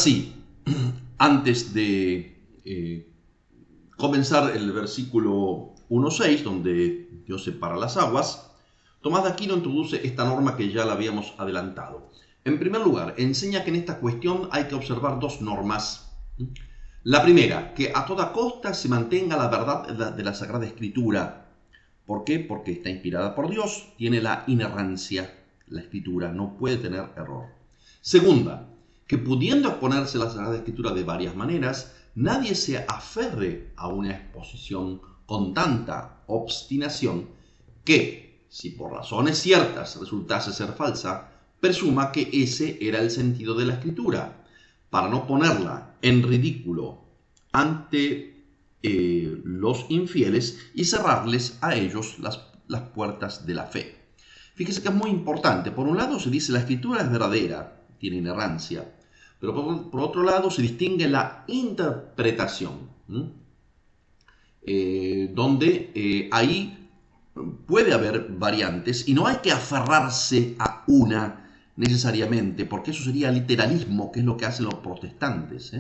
Sí, antes de comenzar el versículo 1.6, donde Dios separa las aguas, Tomás de Aquino introduce esta norma que ya la habíamos adelantado. En primer lugar, enseña que en esta cuestión hay que observar dos normas. La primera, que a toda costa se mantenga la verdad de la Sagrada Escritura. ¿Por qué? Porque está inspirada por Dios, tiene la inerrancia, la Escritura, no puede tener error. Segunda, que pudiendo exponerse la Sagrada Escritura de varias maneras, nadie se aferre a una exposición con tanta obstinación que, si por razones ciertas resultase ser falsa, presuma que ese era el sentido de la Escritura, para no ponerla en ridículo ante los infieles y cerrarles a ellos las puertas de la fe. Fíjese que es muy importante. Por un lado se dice la Escritura es verdadera, tiene inerrancia, pero por otro lado se distingue la interpretación, donde ahí puede haber variantes y no hay que aferrarse a una necesariamente, porque eso sería literalismo, que es lo que hacen los protestantes.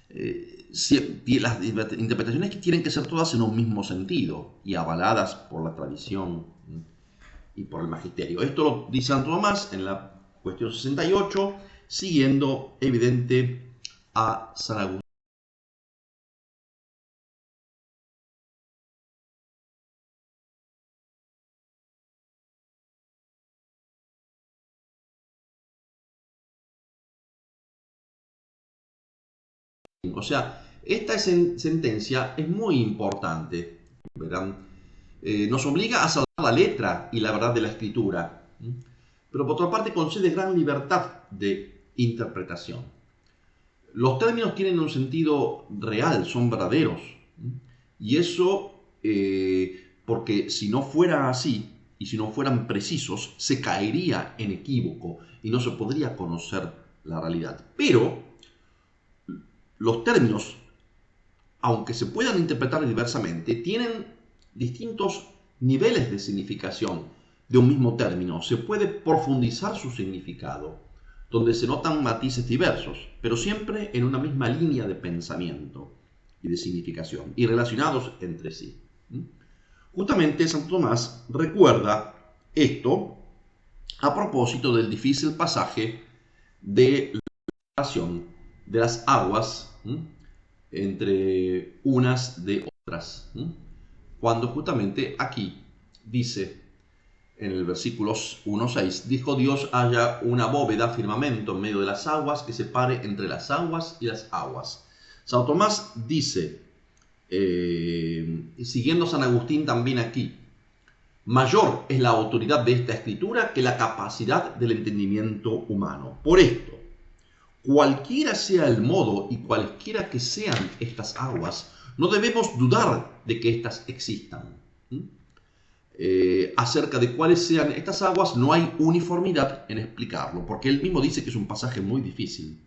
Las interpretaciones que tienen que ser todas en un mismo sentido y avaladas por la tradición y por el magisterio. Esto lo dice Santo Tomás en la cuestión 68, siguiendo evidente a San Agustín. O sea, esta sentencia es muy importante, ¿verdad? Nos obliga a salvar la letra y la verdad de la Escritura, pero por otra parte concede gran libertad de interpretación. Los términos tienen un sentido real, son verdaderos, y eso porque si no fuera así y si no fueran precisos, se caería en equívoco y no se podría conocer la realidad. Pero los términos, aunque se puedan interpretar diversamente, tienen distintos niveles de significación de un mismo término. Se puede profundizar su significado, donde se notan matices diversos, pero siempre en una misma línea de pensamiento y de significación, y relacionados entre sí. Justamente Santo Tomás recuerda esto a propósito del difícil pasaje de la relación de las aguas entre unas de otras, cuando justamente aquí dice en el versículo 1.6, dijo Dios haya una bóveda, firmamento en medio de las aguas que separe entre las aguas y las aguas. Santo Tomás dice, siguiendo San Agustín también aquí, mayor es la autoridad de esta escritura que la capacidad del entendimiento humano. Por esto, cualquiera sea el modo y cualesquiera que sean estas aguas, no debemos dudar de que éstas existan. Acerca de cuáles sean estas aguas no hay uniformidad en explicarlo, porque él mismo dice que es un pasaje muy difícil.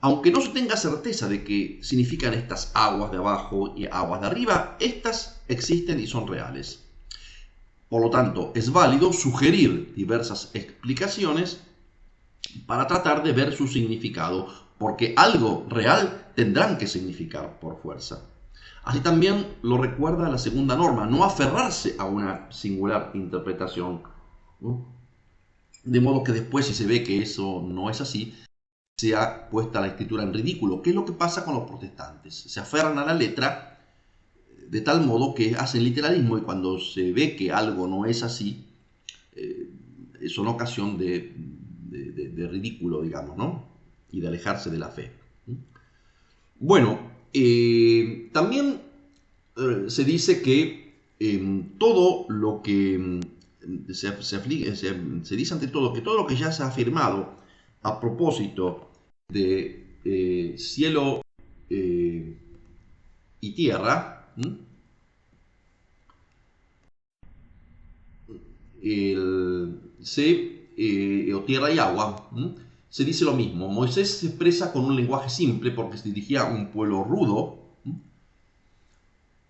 Aunque no se tenga certeza de qué significan estas aguas de abajo y aguas de arriba, estas existen y son reales. Por lo tanto, es válido sugerir diversas explicaciones para tratar de ver su significado, porque algo real tendrán que significar por fuerza. Así también lo recuerda la segunda norma, no aferrarse a una singular interpretación, ¿no? De modo que después, si se ve que eso no es así, sea puesta la escritura en ridículo. ¿Qué es lo que pasa con los protestantes? Se aferran a la letra de tal modo que hacen literalismo y cuando se ve que algo no es así, son ocasión de ridículo, digamos, ¿no? Y de alejarse de la fe. Bueno, también se dice que todo lo que se dice ante todo que todo lo que ya se ha afirmado a propósito de cielo y tierra, o tierra y agua, se dice lo mismo. Moisés se expresa con un lenguaje simple porque se dirigía a un pueblo rudo,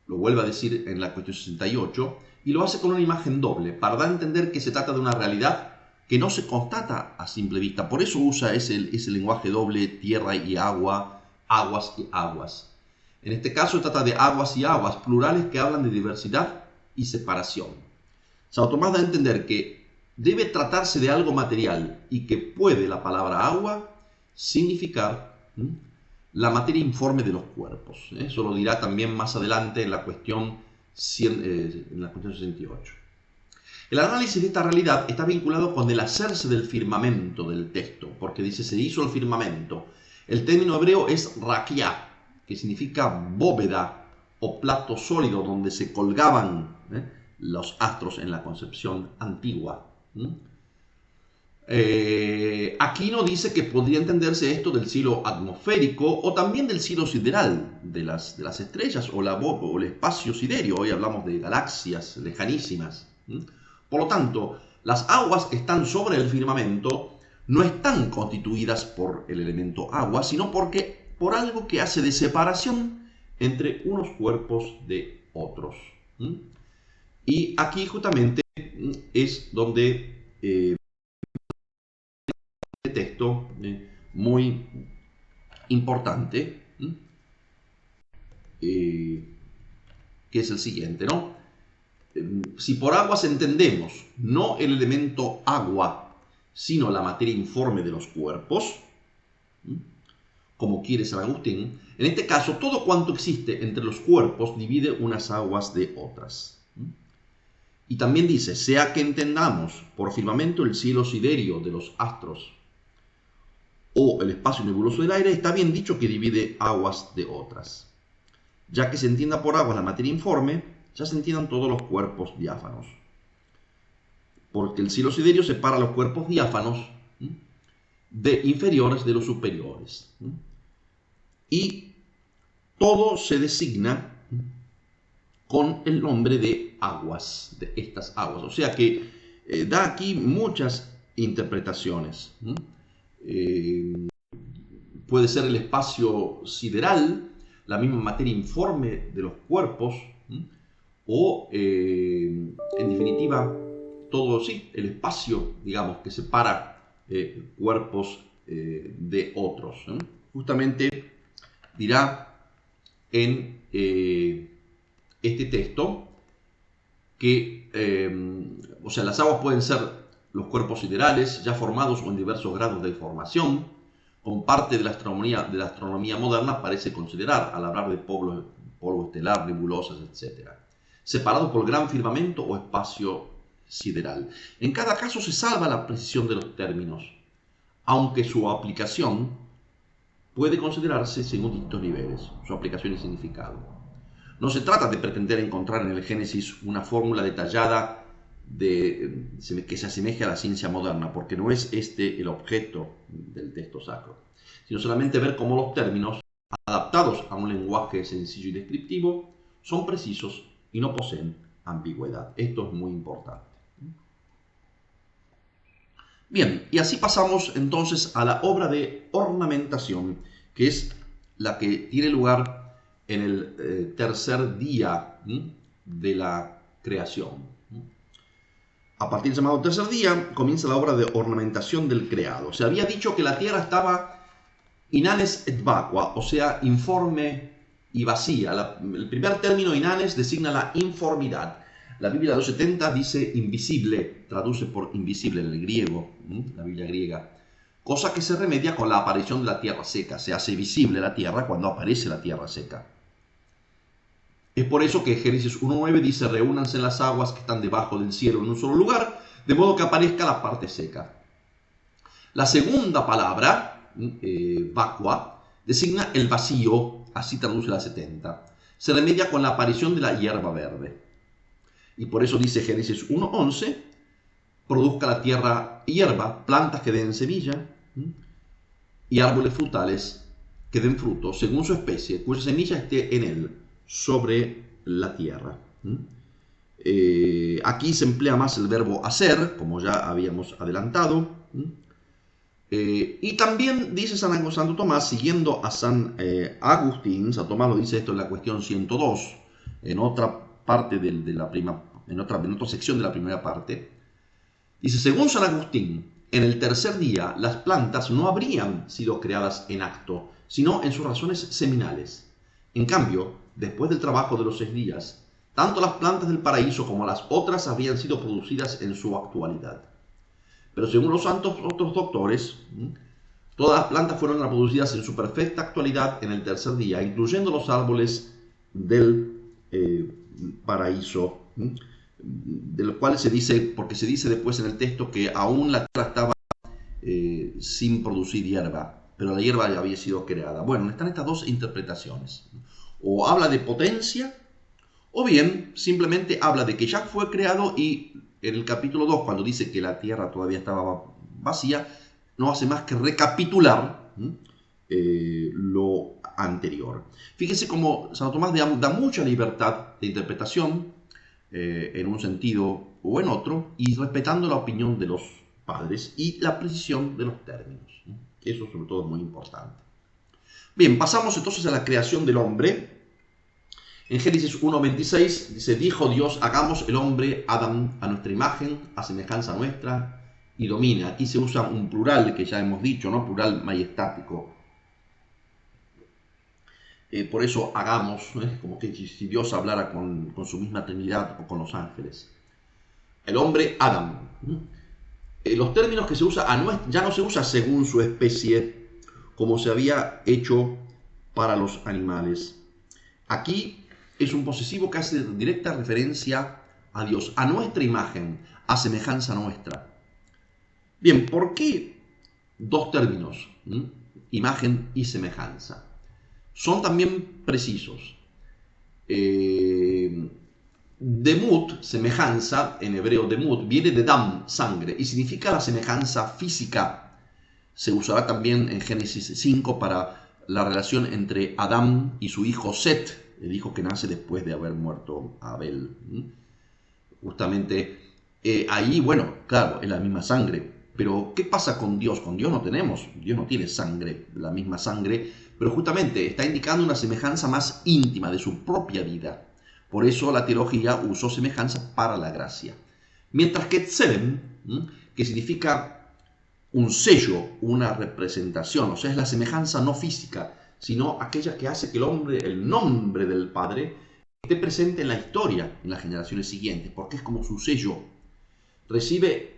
lo vuelve a decir en la cuestión 68, y lo hace con una imagen doble, para dar a entender que se trata de una realidad que no se constata a simple vista. Por eso usa ese lenguaje doble, tierra y agua, aguas y aguas. En este caso trata de aguas y aguas, plurales que hablan de diversidad y separación. Santo Tomás da a entender que debe tratarse de algo material y que puede la palabra agua significar la materia informe de los cuerpos. Eso lo dirá también más adelante en la cuestión 68. El análisis de esta realidad está vinculado con el hacerse del firmamento del texto, porque dice se hizo el firmamento. El término hebreo es raquia, que significa bóveda o plato sólido donde se colgaban los astros en la concepción antigua. Aquino dice que podría entenderse esto del cielo atmosférico o también del cielo sideral, de las estrellas o el espacio siderio. Hoy hablamos de galaxias lejanísimas. Por lo tanto, las aguas que están sobre el firmamento no están constituidas por el elemento agua, sino por algo que hace de separación entre unos cuerpos de otros. Y aquí justamente es donde texto muy importante, que es el siguiente, ¿no? Si por aguas entendemos no el elemento agua, sino la materia informe de los cuerpos, como quiere San Agustín, en este caso todo cuanto existe entre los cuerpos divide unas aguas de otras. Y también dice, sea que entendamos por firmamento el cielo siderio de los astros o el espacio nebuloso del aire, está bien dicho que divide aguas de otras. Ya que se entienda por aguas la materia informe, ya se entiendan todos los cuerpos diáfanos. Porque el cielo siderio separa los cuerpos diáfanos de inferiores de los superiores. Y todo se designa con el nombre de aguas, de estas aguas. O sea que da aquí muchas interpretaciones. Puede ser el espacio sideral, la misma materia informe de los cuerpos, o en definitiva todo el espacio, digamos, que separa cuerpos de otros. Justamente dirá en este texto que o sea, las aguas pueden ser los cuerpos siderales ya formados o en diversos grados de formación, como parte de la astronomía moderna parece considerar al hablar de polvo estelar, nebulosas, etc., separados por gran firmamento o espacio sideral. En cada caso se salva la precisión de los términos, aunque su aplicación puede considerarse según distintos niveles, su aplicación y significado. No se trata de pretender encontrar en el Génesis una fórmula detallada que se asemeje a la ciencia moderna, porque no es este el objeto del texto sacro, sino solamente ver cómo los términos, adaptados a un lenguaje sencillo y descriptivo, son precisos y no poseen ambigüedad. Esto es muy importante. Bien, y así pasamos entonces a la obra de ornamentación, que es la que tiene lugar en el tercer día de la creación. A partir del llamado tercer día comienza la obra de ornamentación del creado. Se había dicho que la tierra estaba inanes et vacua, o sea, informe y vacía. El primer término inanes designa la informidad. La Biblia 270 dice invisible, traduce por invisible en el griego, la Biblia griega. Cosa que se remedia con la aparición de la tierra seca. Se hace visible la tierra cuando aparece la tierra seca. Es por eso que Génesis 1.9 dice, reúnanse las aguas que están debajo del cielo en un solo lugar, de modo que aparezca la parte seca. La segunda palabra, vacua, designa el vacío, así traduce la 70. Se remedia con la aparición de la hierba verde. Y por eso dice Génesis 1.11, produzca la tierra hierba, plantas que den semilla, y árboles frutales que den fruto, según su especie, cuya semilla esté en él, sobre la tierra. Aquí se emplea más el verbo hacer, como ya habíamos adelantado. Y también dice Santo Tomás, siguiendo a San Agustín, San Tomás lo dice esto en la cuestión 102, en otra parte en otra sección de la primera parte, Dice, según San Agustín, en el tercer día las plantas no habrían sido creadas en acto, sino en sus razones seminales. En cambio, después del trabajo de los 6 días, tanto las plantas del paraíso como las otras habrían sido producidas en su actualidad. Pero según los santos otros doctores, todas las plantas fueron producidas en su perfecta actualidad en el tercer día, incluyendo los árboles del paraíso, de lo cual se dice, porque se dice después en el texto que aún la tierra estaba sin producir hierba, pero la hierba ya había sido creada. Bueno, están estas dos interpretaciones. O habla de potencia, o bien simplemente habla de que ya fue creado, y en el capítulo 2, cuando dice que la tierra todavía estaba vacía, no hace más que recapitular lo anterior. Fíjese cómo Santo Tomás da mucha libertad de interpretación en un sentido o en otro, y respetando la opinión de los padres y la precisión de los términos. Eso sobre todo es muy importante. Bien, pasamos entonces a la creación del hombre. En Génesis 1:26 dice, dijo Dios, hagamos el hombre, Adán, a nuestra imagen, a semejanza nuestra, y domine. Aquí se usa un plural que ya hemos dicho, ¿no? Plural majestático. Por eso hagamos, como que si Dios hablara con su misma Trinidad o con los ángeles. El hombre, Adán. Los términos que se usa ya no se usa según su especie, como se había hecho para los animales. Aquí es un posesivo que hace directa referencia a Dios, a nuestra imagen, a semejanza nuestra. Bien, ¿por qué dos términos, imagen y semejanza? Son también precisos. Demut, semejanza, en hebreo demut, viene de dam, sangre, y significa la semejanza física. Se usará también en Génesis 5 para la relación entre Adán y su hijo Set, el hijo que nace después de haber muerto Abel. Justamente ahí, bueno, claro, es la misma sangre. Pero, ¿qué pasa con Dios? Con Dios no tiene sangre, la misma sangre, pero justamente está indicando una semejanza más íntima de su propia vida. Por eso la teología usó semejanza para la gracia. Mientras que tselem, que significa un sello, una representación, o sea, es la semejanza no física, sino aquella que hace que el nombre del Padre, esté presente en la historia, en las generaciones siguientes, porque es como su sello. Recibe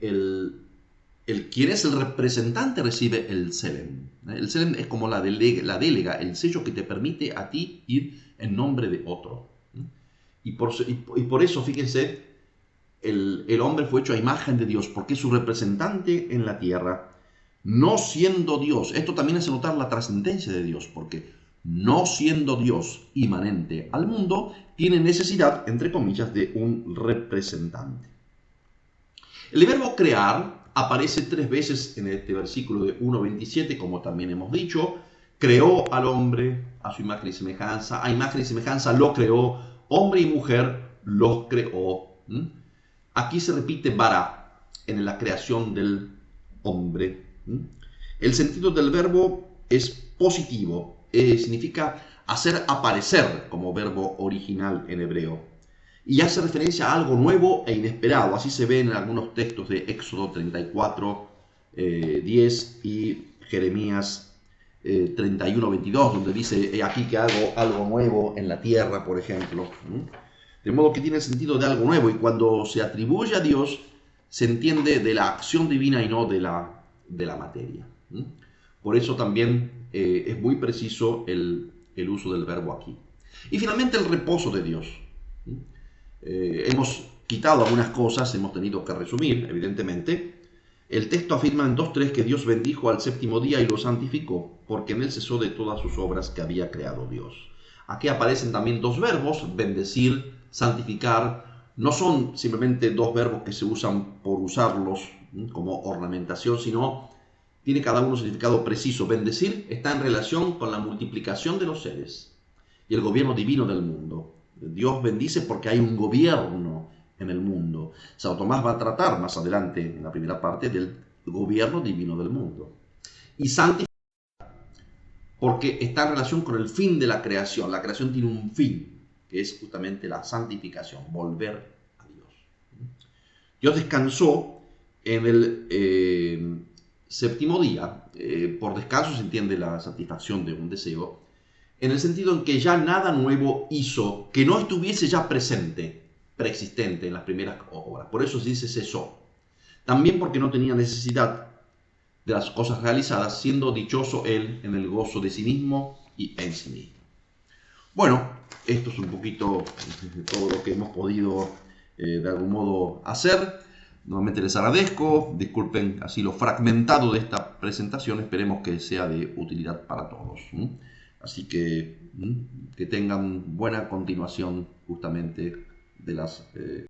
quien es el representante recibe el tselem. El tselem es como la delega, el sello que te permite a ti ir en nombre de otro. Y por eso, fíjense, el hombre fue hecho a imagen de Dios, porque es su representante en la tierra, no siendo Dios. Esto también hace notar la trascendencia de Dios, porque no siendo Dios inmanente al mundo, tiene necesidad, entre comillas, de un representante. El verbo crear aparece 3 veces en este versículo de 1:27, como también hemos dicho. Creó al hombre a su imagen y semejanza, a imagen y semejanza lo creó, hombre y mujer los creó. Aquí se repite bara en la creación del hombre. El sentido del verbo es positivo, significa hacer aparecer como verbo original en hebreo. Y hace referencia a algo nuevo e inesperado. Así se ve en algunos textos de Éxodo 34, 10 y Jeremías 31, 22, donde dice, he aquí que hago algo nuevo en la tierra, por ejemplo. De modo que tiene el sentido de algo nuevo, y cuando se atribuye a Dios, se entiende de la acción divina y no de la materia. Por eso también es muy preciso el uso del verbo aquí. Y finalmente el reposo de Dios. Hemos quitado algunas cosas, hemos tenido que resumir, evidentemente. El texto afirma en 2:3 que Dios bendijo al séptimo día y lo santificó, porque en él cesó de todas sus obras que había creado Dios. Aquí aparecen también 2 verbos, bendecir, santificar. No son simplemente 2 verbos que se usan por usarlos como ornamentación, sino tiene cada uno un significado preciso. Bendecir está en relación con la multiplicación de los seres y el gobierno divino del mundo. Dios bendice porque hay un gobierno en el mundo. Santo Tomás va a tratar más adelante, en la primera parte, del gobierno divino del mundo. Y santifica porque está en relación con el fin de la creación. La creación tiene un fin, que es justamente la santificación, volver a Dios. Dios descansó En el séptimo día, por descanso se entiende la satisfacción de un deseo, en el sentido en que ya nada nuevo hizo que no estuviese ya presente, preexistente en las primeras obras. Por eso se dice cesó. También porque no tenía necesidad de las cosas realizadas, siendo dichoso él en el gozo de sí mismo y en sí mismo. Bueno, esto es un poquito todo lo que hemos podido de algún modo hacer. Nuevamente les agradezco, disculpen así lo fragmentado de esta presentación, esperemos que sea de utilidad para todos. Así que tengan buena continuación justamente de las